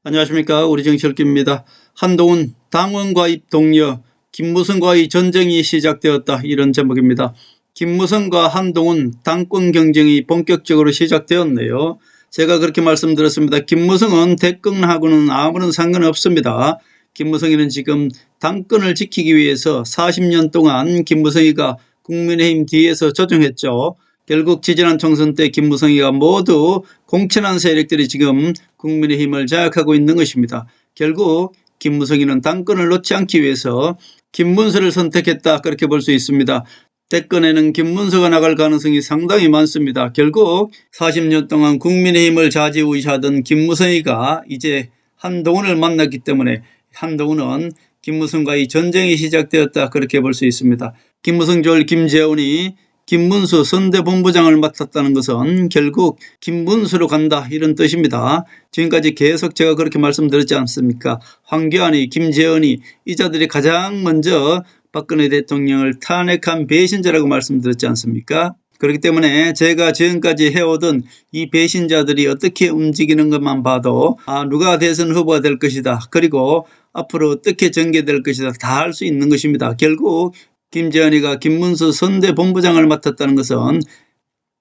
안녕하십니까. 우리정치읽기입니다. 한동훈 당원 가입 동료 김무성과의 전쟁이 시작되었다, 이런 제목입니다. 김무성과 한동훈 당권 경쟁이 본격적으로 시작되었네요. 제가 그렇게 말씀드렸습니다. 김무성은 대권하고는 아무런 상관없습니다. 김무성이는 지금 당권을 지키기 위해서 40년 동안 김무성이가 국민의힘 뒤에서 조종했죠. 결국 지지난 총선 때 김무성이가 모두 공천한 세력들이 지금 국민의힘을 장악하고 있는 것입니다. 결국 김무성이는 당권을 놓지 않기 위해서 김문수를 선택했다, 그렇게 볼 수 있습니다. 대권에는 김문수가 나갈 가능성이 상당히 많습니다. 결국 40년 동안 국민의힘을 좌지우지하던 김무성이가 이제 한동훈을 만났기 때문에 한동훈은 김무성과의 전쟁이 시작되었다, 그렇게 볼 수 있습니다. 김무성 조을 김재원이 김문수 선대본부장을 맡았다는 것은 결국 김문수로 간다, 이런 뜻입니다. 지금까지 계속 제가 그렇게 말씀드렸지 않습니까? 황교안이, 김재원이, 이 자들이 가장 먼저 박근혜 대통령을 탄핵한 배신자라고 말씀드렸지 않습니까? 그렇기 때문에 제가 지금까지 해오던 이 배신자들이 어떻게 움직이는 것만 봐도 누가 대선 후보가 될 것이다, 그리고 앞으로 어떻게 전개될 것이다, 다 알 수 있는 것입니다. 결국 김재원이가 김문수 선대본부장을 맡았다는 것은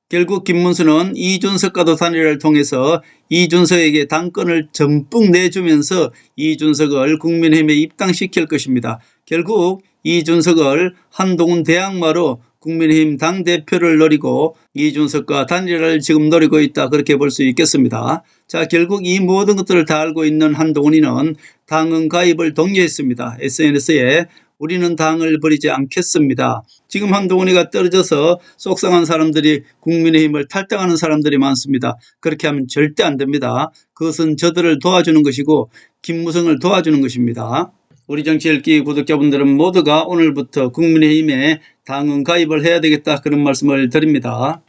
결국 김문수는 이준석과도 단일화를 통해서 이준석에게 당권을 전폭 내주면서 이준석을 국민의힘에 입당시킬 것입니다. 결국 이준석을 한동훈 대항마로 국민의힘 당대표를 노리고 이준석과 단일화를 지금 노리고 있다, 그렇게 볼 수 있겠습니다. 자, 결국 이 모든 것들을 다 알고 있는 한동훈이는 당원 가입을 독려했습니다. SNS에 우리는 당을 버리지 않겠습니다. 지금 한동훈이가 떨어져서 속상한 사람들이 국민의힘을 탈당하는 사람들이 많습니다. 그렇게 하면 절대 안 됩니다. 그것은 저들을 도와주는 것이고 김무성을 도와주는 것입니다. 우리 정치읽기 구독자분들은 모두가 오늘부터 국민의힘에 당원 가입을 해야 되겠다, 그런 말씀을 드립니다.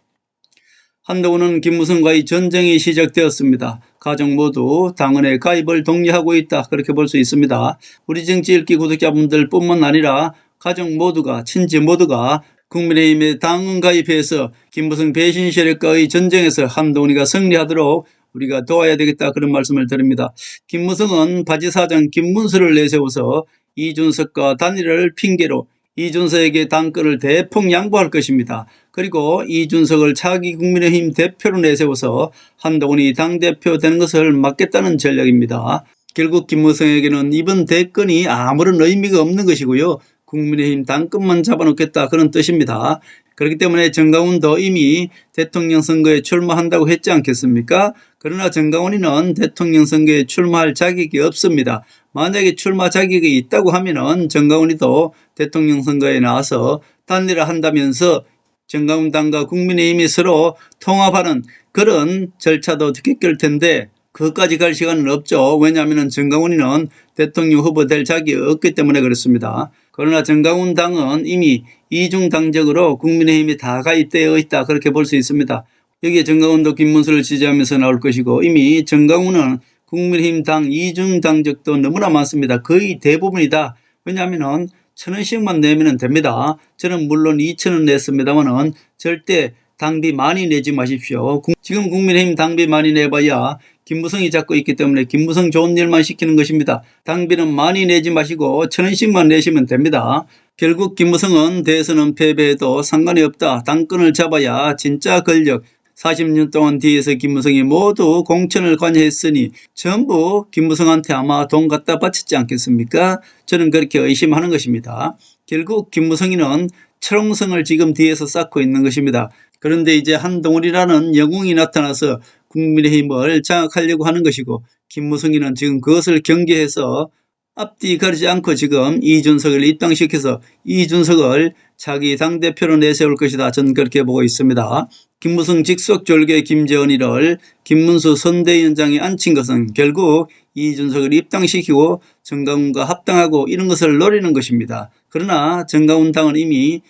한동훈은 김무성과의 전쟁이 시작되었습니다. 가족 모두 당원에 가입을 독려하고 있다, 그렇게 볼 수 있습니다. 우리 정치읽기 구독자분들 뿐만 아니라 가족 모두가, 친지 모두가 국민의힘에 당원 가입해서 김무성 배신 세력과의 전쟁에서 한동훈이가 승리하도록 우리가 도와야 되겠다, 그런 말씀을 드립니다. 김무성은 바지사장 김문수를 내세워서 이준석과 단일화를 핑계로 이준석에게 당권을 대폭 양보할 것입니다. 그리고 이준석을 차기 국민의힘 대표로 내세워서 한동훈이 당대표 되는 것을 막겠다는 전략입니다. 결국 김무성에게는 이번 대권이 아무런 의미가 없는 것이고요. 국민의힘 당권만 잡아놓겠다, 그런 뜻입니다. 그렇기 때문에 정강훈도 이미 대통령 선거에 출마한다고 했지 않겠습니까? 그러나 정강훈이는 대통령 선거에 출마할 자격이 없습니다. 만약에 출마 자격이 있다고 하면은 정강훈이도 대통령 선거에 나와서 단일화 한다면서 정강훈 당과 국민의힘이 서로 통합하는 그런 절차도 겪을 텐데 그것까지 갈 시간은 없죠. 왜냐하면 정강훈이는 대통령 후보 될 자격이 없기 때문에 그렇습니다. 그러나 정강훈 당은 이미 이중당적으로 국민의힘에 다 가입되어 있다, 그렇게 볼 수 있습니다. 여기에 정강훈도 김문수를 지지하면서 나올 것이고 이미 정강훈은 국민의힘 당 이중당적도 너무나 많습니다. 거의 대부분이다. 왜냐하면 1,000원씩만 내면 됩니다. 저는 물론 2,000원 냈습니다만은 절대 당비 많이 내지 마십시오. 지금 국민의힘 당비 많이 내봐야 김무성이 잡고 있기 때문에 김무성 좋은 일만 시키는 것입니다. 당비는 많이 내지 마시고 1,000원씩만 내시면 됩니다. 결국 김무성은 대선은 패배해도 상관이 없다. 당권을 잡아야 진짜 권력, 40년 동안 뒤에서 김무성이 모두 공천을 관여했으니 전부 김무성한테 아마 돈 갖다 바쳤지 않겠습니까? 저는 그렇게 의심하는 것입니다. 결국 김무성이는 철옹성을 지금 뒤에서 쌓고 있는 것입니다. 그런데 이제 한동훈이라는 영웅이 나타나서 국민의힘을 장악하려고 하는 것이고 김무성이는 지금 그것을 경계해서 앞뒤 가리지 않고 지금 이준석을 입당시켜서 이준석을 자기 당대표로 내세울 것이다, 저는 그렇게 보고 있습니다. 김무성 직속 졸개 김재원이를 김문수 선대위원장에 앉힌 것은 결국 이준석을 입당시키고 정강훈과 합당하고 이런 것을 노리는 것입니다. 그러나 정강훈 당은 이미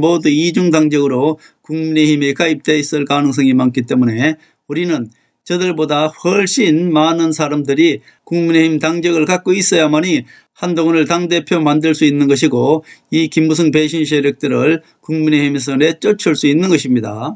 모두 이중당적으로 국민의힘에 가입되어 있을 가능성이 많기 때문에 우리는 저들보다 훨씬 많은 사람들이 국민의힘 당적을 갖고 있어야만이 한동훈을 당대표 만들 수 있는 것이고 이 김무성 배신 세력들을 국민의힘에서 내쫓을 수 있는 것입니다.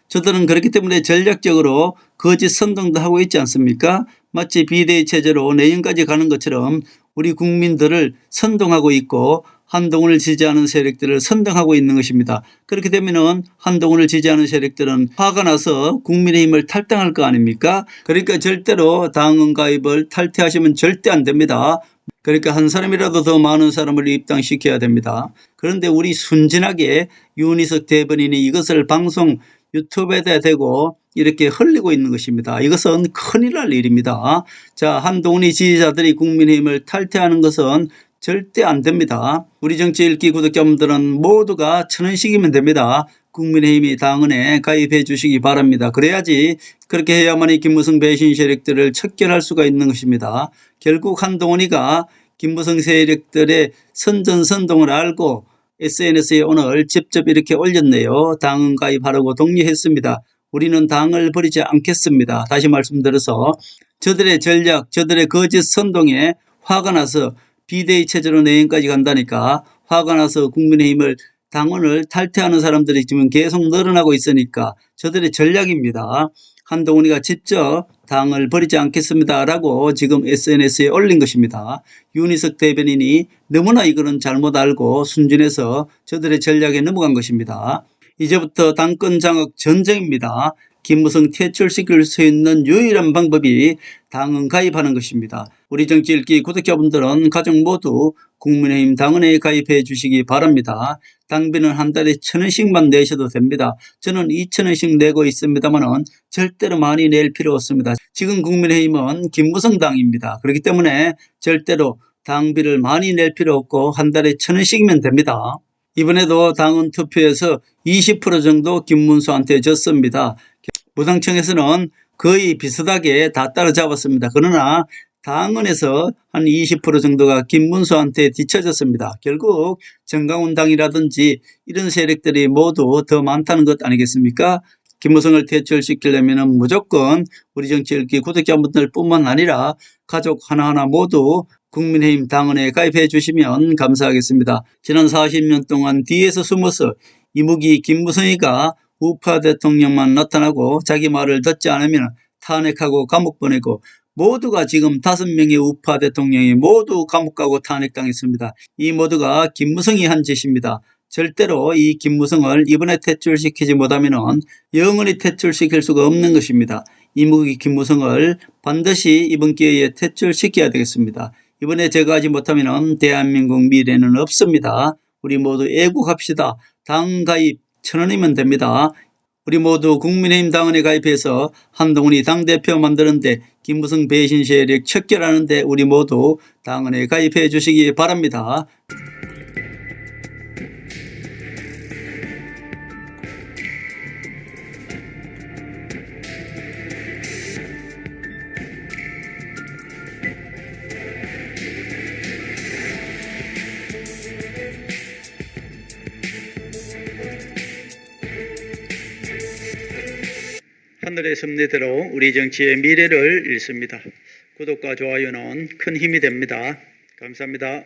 저들은 그렇기 때문에 전략적으로 거짓 선동도 하고 있지 않습니까? 마치 비대위 체제로 내년까지 가는 것처럼 우리 국민들을 선동하고 있고 한동훈을 지지하는 세력들을 선동하고 있는 것입니다. 그렇게 되면은 한동훈을 지지하는 세력들은 화가 나서 국민의힘을 탈당할 거 아닙니까? 그러니까 절대로 당원 가입을 탈퇴하시면 절대 안 됩니다. 그러니까 한 사람이라도 더 많은 사람을 입당시켜야 됩니다. 그런데 우리 순진하게 윤희석 대변인이 이것을 방송 유튜브에다 대고 이렇게 흘리고 있는 것입니다. 이것은 큰일 날 일입니다. 자, 한동훈이 지지자들이 국민의힘을 탈퇴하는 것은 절대 안 됩니다. 우리 정치 읽기 구독자분들은 모두가 1,000원씩이면 됩니다. 국민의힘이 당원에 가입해 주시기 바랍니다. 그래야지 그렇게 해야만이 김무성 배신 세력들을 척결할 수가 있는 것입니다. 결국 한동훈이가 김무성 세력들의 선전선동을 알고 SNS에 오늘 직접 이렇게 올렸네요. 당원 가입하라고 독려했습니다. 우리는 당을 버리지 않겠습니다. 다시 말씀드려서 저들의 전략, 저들의 거짓 선동에 화가 나서 비대위 체제로 내년까지 간다니까 화가 나서 국민의힘을 당원을 탈퇴하는 사람들이 지금 계속 늘어나고 있으니까 저들의 전략입니다. 한동훈이가 직접 당을 버리지 않겠습니다라고 지금 SNS에 올린 것입니다. 윤희석 대변인이 너무나 이거는 잘못 알고 순진해서 저들의 전략에 넘어간 것입니다. 이제부터 당권 장악 전쟁입니다. 김무성 퇴출시킬 수 있는 유일한 방법이 당원 가입하는 것입니다. 우리 정치 읽기 구독자분들은 가족 모두 국민의힘 당원에 가입해 주시기 바랍니다. 당비는 한 달에 1,000원씩만 내셔도 됩니다. 저는 2,000원씩 내고 있습니다만 절대로 많이 낼 필요 없습니다. 지금 국민의힘은 김무성 당입니다. 그렇기 때문에 절대로 당비를 많이 낼 필요 없고 한 달에 1,000원씩이면 됩니다. 이번에도 당원 투표에서 20% 정도 김문수한테 졌습니다. 무당청에서는 거의 비슷하게 다 따라잡았습니다. 그러나 당원에서 한 20% 정도가 김문수한테 뒤처졌습니다. 결국 정강훈 당이라든지 이런 세력들이 모두 더 많다는 것 아니겠습니까? 김무성을 퇴출시키려면 무조건 우리 정치 읽기 구독자분들 뿐만 아니라 가족 하나하나 모두 국민의힘 당원에 가입해 주시면 감사하겠습니다. 지난 40년 동안 뒤에서 숨어서 이무기 김무성이가 우파 대통령만 나타나고 자기 말을 듣지 않으면 탄핵하고 감옥 보내고 모두가 지금 5명의 우파 대통령이 모두 감옥 가고 탄핵당했습니다. 이 모두가 김무성이 한 짓입니다. 절대로 이 김무성을 이번에 퇴출시키지 못하면 영원히 퇴출시킬 수가 없는 것입니다. 이무기 김무성을 반드시 이번 기회에 퇴출시켜야 되겠습니다. 이번에 제가 하지 못하면 대한민국 미래는 없습니다. 우리 모두 애국합시다. 당 가입 1,000원이면 됩니다. 우리 모두 국민의힘 당원에 가입해서 한동훈이 당대표 만드는데 김무성 배신 세력 척결하는데 우리 모두 당원에 가입해 주시기 바랍니다. 하늘의 섭리대로 우리 정치의 미래를 읽습니다. 구독과 좋아요는 큰 힘이 됩니다. 감사합니다.